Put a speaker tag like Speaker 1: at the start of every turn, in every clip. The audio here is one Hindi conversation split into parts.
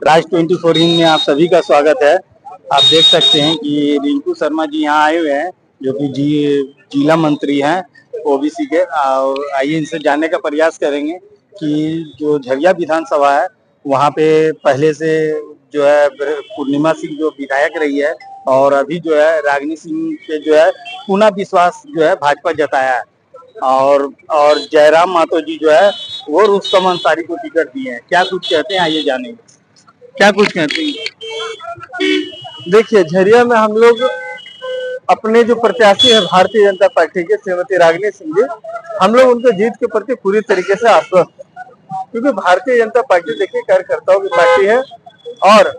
Speaker 1: राज 24 हिंद में आप सभी का स्वागत है। आप देख सकते हैं कि रिंकू शर्मा जी यहाँ आए हुए हैं, जो कि जिला मंत्री हैं ओबीसी के। और आइए इनसे जानने का प्रयास करेंगे कि जो झरिया विधानसभा है वहाँ पे पहले से जो है पूर्णिमा सिंह जो विधायक रही है, और अभी जो है रागिनी सिंह पे जो है पूर्ण विश्वास जो है भाजपा जताया है। और जयराम मातो जी जो है वो रुस्तम अंसारी को टिकट दिए हैं। क्या कुछ कहते हैं, आइए जानेंगे क्या कुछ कहते हैं।
Speaker 2: देखिए, झरिया में हम लोग अपने जो प्रत्याशी है भारतीय जनता पार्टी के श्रीमती रागिनी सिंह जी, हम लोग उनके जीत के प्रति पूरी तरीके से आश्वस्त हैं, क्योंकि भारतीय जनता पार्टी देखिए कार्यकर्ताओं की पार्टी है। और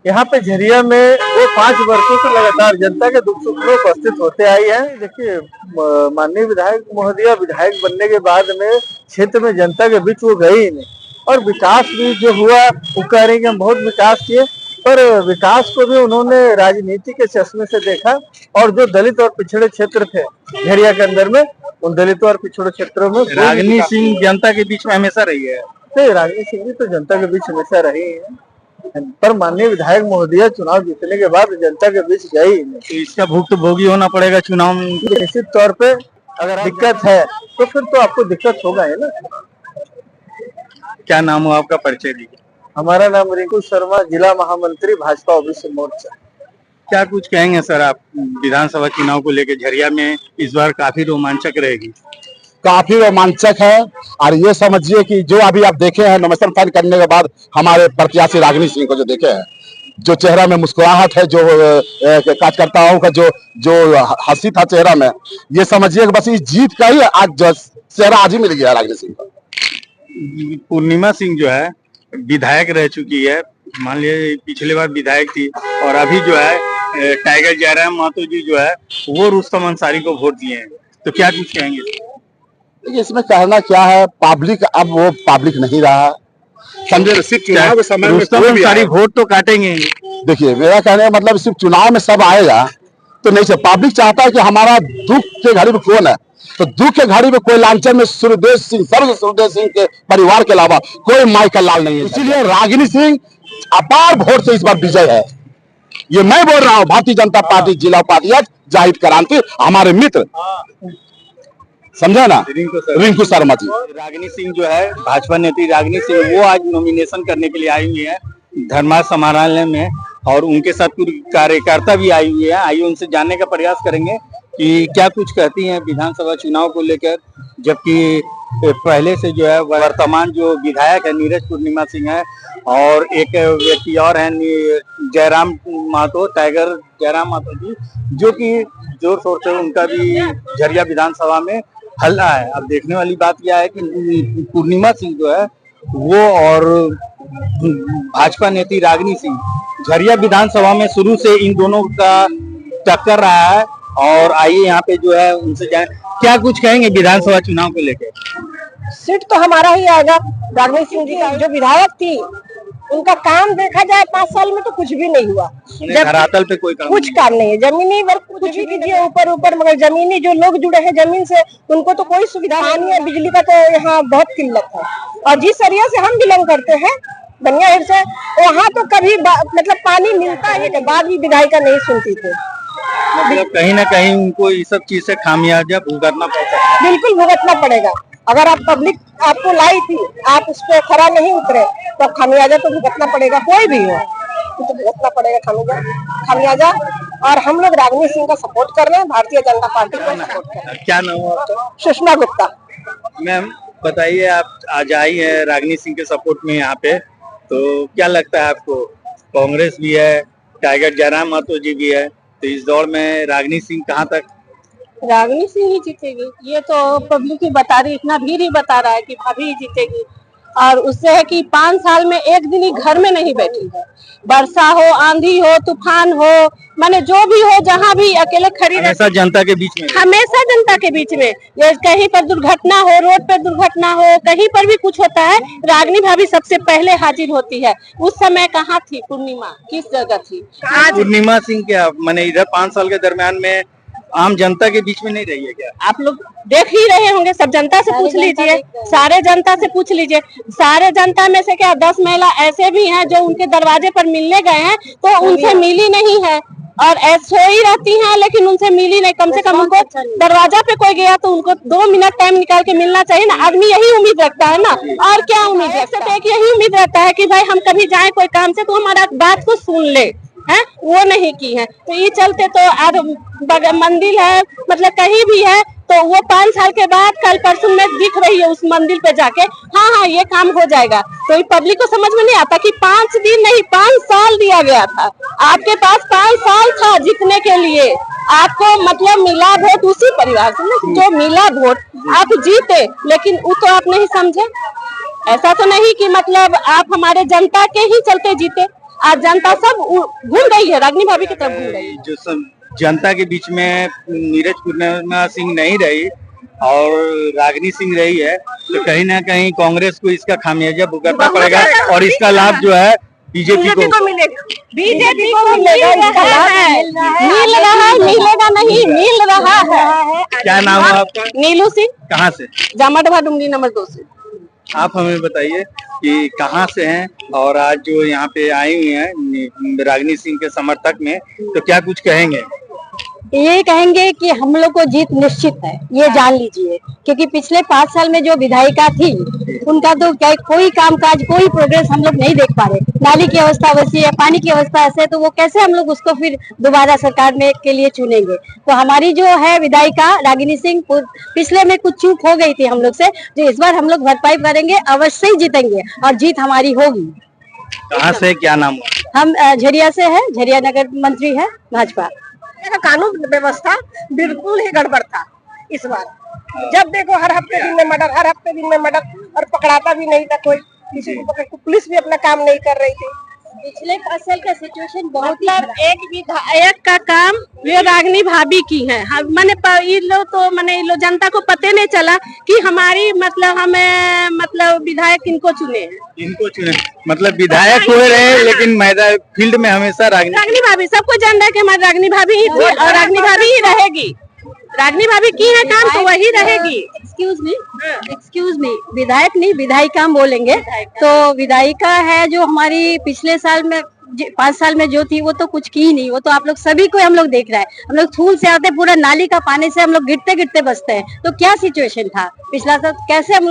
Speaker 2: यहाँ पे झरिया में वो 5 वर्षों से लगातार जनता के दुख सुख में उपस्थित होते आई है। देखिए, माननीय विधायक महोदया विधायक बनने के बाद में क्षेत्र में जनता के बीच वो गई ही नहीं, और विकास भी जो हुआ वो कह रहे हैं कि हम बहुत विकास किए, पर विकास को भी उन्होंने राजनीति के चश्मे से देखा। और जो दलित और पिछड़े क्षेत्र थे झरिया के अंदर में, उन दलितों और पिछड़े क्षेत्रों में
Speaker 1: रागिनी सिंह जनता के बीच में हमेशा रही है।
Speaker 2: नहीं, रागिनी सिंह जी तो जनता के बीच हमेशा रही है, पर माननीय विधायक महोदया चुनाव जीतने के बाद जनता के बीच गई नहीं।
Speaker 1: तो इसका भुगतभोगी होना पड़ेगा चुनाव में।
Speaker 2: निश्चित तौर पे अगर दिक्कत है तो फिर तो आपको दिक्कत होगा है ना।
Speaker 1: क्या नाम हो आपका, परिचय दीजिए।
Speaker 2: हमारा नाम रिंकू शर्मा, जिला महामंत्री भाजपा ओबीसी मोर्चा।
Speaker 1: क्या कुछ कहेंगे सर आप विधानसभा चुनाव को लेकर? झरिया में इस बार काफी रोमांचक रहेगी।
Speaker 3: काफी रोमांचक है, और ये समझिए कि जो अभी आप देखे हैं नॉमिनेशन फाइल करने के बाद हमारे प्रत्याशी रागिनी सिंह को जो देखे हैं, जो चेहरा में मुस्कुराहट है, जो कार्यकर्ताओं का जो जो हंसी था चेहरा में, ये समझिए कि बस इस जीत का ही आज चेहरा आज ही मिल गया रागिनी सिंह को।
Speaker 1: पूर्णिमा सिंह जो है विधायक रह चुकी है, मान लीजिए पिछले बार विधायक थी, और अभी जो है टाइगर जयराम मातो जी जो है वो रुस्तम अंसारी को वोट दिए हैं। तो क्या कुछ कहेंगे?
Speaker 3: देखिए, इसमें कहना क्या है, पब्लिक अब वो पब्लिक नहीं रहा, समझे। सिर्फ चुनाव के समय में
Speaker 1: सारी वोट तो काटेंगे।
Speaker 3: देखिए, मेरा कहने का मतलब सिर्फ चुनाव में सब आएगा तो नहीं से। पब्लिक चाहता है कि हमारा दुख के घड़ी में कौन है, तो दुख के घड़ी में कोई लांछन में सूर्यदेव सिंह, सर्व सूर्यदेव सिंह के परिवार के अलावा कोई माइकल लाल नहीं है। इसीलिए रागिनी सिंह अपार वोट से इस बार विजय है। ये मैं बोल रहा हूँ, भारतीय जनता पार्टी जिला उपाध्यक्ष जाहिद क्रांति, हमारे मित्र, समझा ना, रिंकू शर्मा जी।
Speaker 1: रागिनी सिंह जो है भाजपा नेत्री रागिनी सिंह, वो आज नॉमिनेशन करने के लिए आई हुई है धर्मा समाहरणालय में, और उनके साथ पूरी कार्यकर्ता भी आई हुई है। आइए उनसे जानने का प्रयास करेंगे कि क्या कुछ कहती हैं विधानसभा चुनाव को लेकर। जबकि पहले से जो है वर्तमान जो विधायक है नीरज पूर्णिमा सिंह है, और एक व्यक्ति और है जयराम मातो, टाइगर जयराम मातो जी, जो कि जोर शोर से उनका भी झरिया विधानसभा में हल्ला है। अब देखने वाली बात यह है कि पूर्णिमा सिंह जो है वो और भाजपा नेत्री रागिनी सिंह झरिया विधानसभा में शुरू से इन दोनों का टक्कर रहा है। और आइए यहाँ पे जो है उनसे जाए, क्या कुछ कहेंगे विधानसभा चुनाव को लेकर?
Speaker 4: सीट तो हमारा ही आएगा। रागिनी सिंह जी जो विधायक थी, उनका काम देखा जाए 5 साल में तो कुछ भी नहीं हुआ।
Speaker 1: धरातल पे कोई
Speaker 4: कुछ काम नहीं है। जमीनी वर्ग कुछ भी कीजिए ऊपर ऊपर, मगर जमीनी जो लोग जुड़े हैं जमीन से, उनको तो कोई सुविधा नहीं है। बिजली का तो यहाँ बहुत किल्लत है। और जिस एरिया से हम बिलोंग करते हैं बनिया हिल से, वहाँ तो कभी मतलब पानी मिलता है के बाद भी विधायिका नहीं सुनती थी।
Speaker 1: मतलब कहीं ना कहीं उनको ये सब चीज से खामियाजा भुगतना पड़ता है।
Speaker 4: बिल्कुल भुगतना पड़ेगा। अगर आप पब्लिक आपको लाई थी, आप उस पर खरा नहीं उतरे, तो खामियाजा तो भुगतना पड़ेगा। कोई भी हो तो भुगतना पड़ेगा खामियाजा। और हम लोग रागिनी सिंह का सपोर्ट कर रहे हैं, भारतीय जनता पार्टी का सपोर्ट कर रहे हैं।
Speaker 1: क्या नाम है आपका?
Speaker 4: सुषमा गुप्ता।
Speaker 1: मैम बताइए, आप आज आई है रागिनी सिंह के सपोर्ट में यहाँ पे, तो क्या लगता है आपको? कांग्रेस भी है, टाइगर जयराम मातो जी भी है, तो इस दौड़ में रागिनी सिंह कहाँ तक?
Speaker 4: रागिनी सिंह ही जीतेगी। ये तो पब्लिक ही बता रही, इतना भीड़ ही बता रहा है कि भाभी ही जीतेगी। और उससे है कि 5 साल में एक दिन ही घर में नहीं बैठी है। वर्षा हो, आंधी हो, तूफान हो, माने जो भी हो, जहाँ भी अकेले खड़ी रहती,
Speaker 1: हमेशा जनता के बीच में,
Speaker 4: हमेशा जनता के बीच में। ये कहीं पर दुर्घटना हो, रोड पर दुर्घटना हो, कहीं पर भी कुछ होता है, रागिनी भाभी सबसे पहले हाजिर होती है। उस समय कहाँ थी पूर्णिमा, किस जगह थी?
Speaker 1: पूर्णिमा सिंह क्या माने इधर 5 साल के दरमियान में आम जनता के बीच में नहीं रही है क्या?
Speaker 4: आप लोग देख ही रहे होंगे, सब जनता से पूछ लीजिए, सारे जनता से पूछ लीजिए। सारे जनता में से क्या 10 महिला ऐसे भी हैं जो उनके दरवाजे पर मिलने गए हैं तो उनसे मिली नहीं है, और ऐसे ही रहती हैं लेकिन उनसे मिली नहीं। कम से कम उनको दरवाजा पे कोई गया तो उनको 2 मिनट टाइम निकाल के मिलना चाहिए ना। आदमी यही उम्मीद रखता है ना, और क्या उम्मीद रखता है? यही उम्मीद रखता है कि भाई हम कभी जाए कोई काम से तो हमारा बात को सुन ले, है वो नहीं की है। तो ये चलते तो मंदिर है, मतलब कहीं भी है तो वो 5 साल के बाद कल परसों में दिख रही है उस मंदिर पे जाके, हाँ ये काम हो जाएगा। तो पब्लिक को समझ में नहीं आता कि 5 दिन नहीं 5 साल दिया गया था, आपके पास 5 साल था जीतने के लिए। आपको मतलब मिला वोट उसी परिवार से ना, जो मिला वोट आप जीते, लेकिन वो तो आप नहीं समझे। ऐसा तो नहीं कि मतलब आप हमारे जनता के ही चलते जीते, आज जनता सब भूल गई है, रागिनी भाभी की तरफ भूल गई है।
Speaker 1: जो सब जनता के बीच में नीरज पूर्णिमा सिंह नहीं रही और रागिनी सिंह रही है, तो कहीं ना कहीं कांग्रेस को इसका खामियाजा भुगतना पड़ेगा और इसका लाभ जो है बीजेपी को
Speaker 4: मिलेगा। बीजेपी को मिलेगा, मिलेगा नहीं, मिल रहा है।
Speaker 1: क्या नाम है आपका?
Speaker 4: नीलू सिंह,
Speaker 1: कहाँ से?
Speaker 4: जामडवा डुमरी नंबर 2 से।
Speaker 1: आप हमें बताइए कि कहाँ से हैं और आज जो यहाँ पे आई हुई हैं रागिनी सिंह के समर्थक में, तो क्या कुछ कहेंगे?
Speaker 5: ये कहेंगे कि हम लोग को जीत निश्चित है, ये जान लीजिए, क्योंकि पिछले 5 साल में जो विधायिका थी उनका तो क्या कोई कामकाज कोई प्रोग्रेस हम लोग नहीं देख पा रहे। नाली की अवस्था वैसी है, पानी की अवस्था ऐसे है, तो वो कैसे हम लोग उसको फिर दोबारा सरकार में के लिए चुनेंगे। तो हमारी जो है विधायिका रागिनी सिंह पिछले में कुछ चूक हो गई थी हम लोग से, जो इस बार हम लोग भरपाई करेंगे, अवश्य ही जीतेंगे और जीत हमारी होगी।
Speaker 1: कहाँ से, क्या नाम?
Speaker 5: हम झरिया से है, झरिया नगर मंत्री है भाजपा।
Speaker 4: कानून व्यवस्था बिल्कुल ही गड़बड़ था इस बार। जब देखो हर हफ्ते दिन में मर्डर, हर हफ्ते दिन में मर्डर, और पकड़ाता भी नहीं था कोई, किसी को पुलिस भी अपना काम नहीं कर रही थी।
Speaker 5: पिछले फसल का सिचुएशन बहुत
Speaker 4: मतलब एक विधायक का काम ये रागिनी भाभी की है। मैंने ये लोग जनता को पते नहीं चला कि हमारी मतलब हमें मतलब विधायक इनको चुने हैं।
Speaker 1: इनको चुने मतलब विधायक हुए रहे, लेकिन मैदान फील्ड में हमेशा रागिनी
Speaker 4: भाभी, सबको जान रहा है कि हमारी रागिनी भाभी ही थी और रागिनी भाभी ही रहेगी। रागिनी भाभी की है काम तो वही रहेगी।
Speaker 5: एक्सक्यूज मी, विधायक नहीं विधायिका हम बोलेंगे। तो विधायिका है जो हमारी पिछले साल में 5 साल में जो थी वो तो कुछ की ही नहीं। वो तो आप लोग सभी को हम लोग देख रहे हैं, हम लोग धूल से आते, पूरा नाली का पानी से हम लोग गिरते गिरते बचते हैं। तो क्या सिचुएशन था पिछला साल, कैसे हम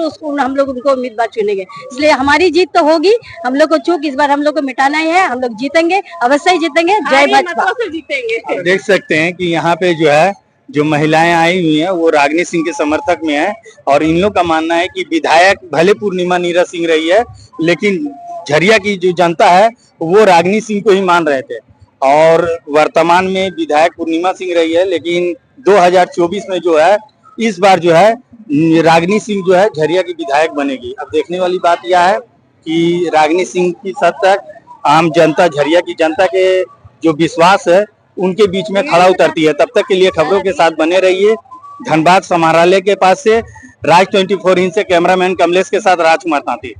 Speaker 5: लोग उनको उम्मीदवार चुनेंगे। इसलिए हमारी जीत तो होगी, हम लोग को चूक इस बार हम लोग को मिटाना ही है। हम लोग जीतेंगे, अवश्य ही जीतेंगे। जय भाजपा।
Speaker 4: जीतेंगे।
Speaker 1: देख सकते हैं कि यहाँ पे जो है जो महिलाएं आई हुई हैं वो रागिनी सिंह के समर्थक में है, और इन लोग का मानना है कि विधायक भले पूर्णिमा नीरज सिंह रही है, लेकिन झरिया की जो जनता है वो रागिनी सिंह को ही मान रहे थे। और वर्तमान में विधायक पूर्णिमा सिंह रही है, लेकिन 2024 में जो है इस बार जो है रागिनी सिंह जो है झरिया की विधायक बनेगी। अब देखने वाली बात यह है कि रागिनी सिंह की सद तक आम जनता, झरिया की जनता के जो विश्वास है उनके बीच में खड़ा उतरती है। तब तक के लिए खबरों के साथ बने रहिए। धनबाद समाहरणालय के पास से राज 24 इंच से कैमरामैन कमलेश के साथ राजकुमार तांती।